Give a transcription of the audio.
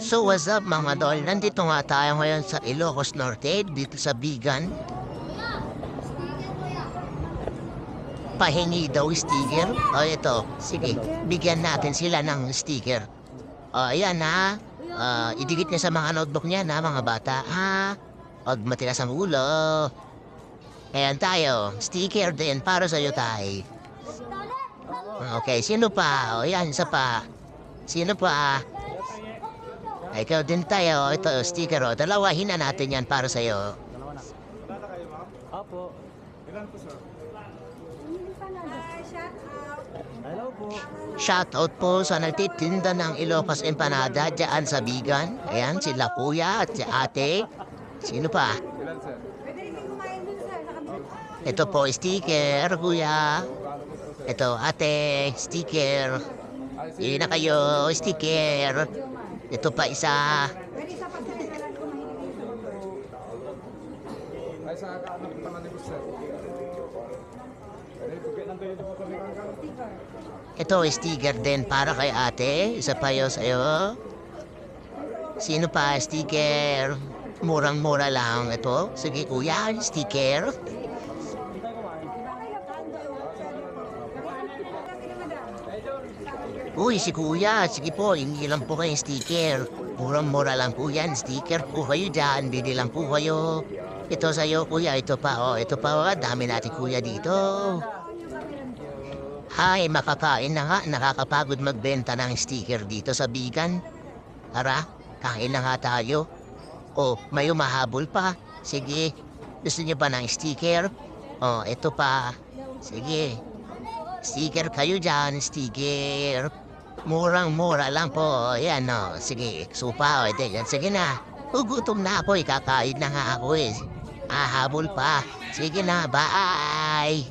So what's up mga dol? Nandito nga tayo ngayon sa Ilocos Norte, dito sa Bigan. Pahingi daw sticker. O ito, sige, bigyan natin sila ng sticker. O ayan ha, idikit niya sa mga notebook niya na mga bata ha. Huwag matilas ang ulo. Ayan tayo, sticker din para sa'yo tay. Okay, sino pa? O yan, isa pa. Sino pa? Ikaw din tayo. Ito, sticker o. Dalawahin na natin yan para sa'yo. Dalawa na. Wala na kayo, ma'am? Opo. Ilan po, sir? Hello po. Shoutout po sa nagtitinda ng Ilocos Empanada dyan sa Bigan. Ayan, sila kuya at si ate. Sino pa? Ilan, sir? Ito po, sticker, kuya. Ito, ate, sticker. Yun na kayo, sticker. Ito pa isa. Ay, sa kaanak pa na nito, sir. Ay, tugay ng tayo po kami kang Ito, sticker din para kay ate. Isa pa yun sa'yo. Sino pa, sticker? Murang-mura lang ito. Sige, kuya, sticker. Uy, si kuya, sige po, hindi lang po kayong sticker. Murang-mura lang po yan, sticker po kayo dyan, bili lang po kayo. Ito sa'yo, kuya, ito pa, ito pa, dami natin kuya dito. Hay, makakain na nga, nakakapagod magbenta ng sticker dito sa Bigan. Tara, kain na nga tayo. May umahabol pa. Sige, gusto niyo ba ng sticker? Ito pa. Sige, sticker kayo dyan, sticker. Murang-mura lang po. Yan o. Sige, supa o. Yan. Sige na. Gutom na ako. Kakain na nga ako eh. Ahabol pa. Sige na. Bye.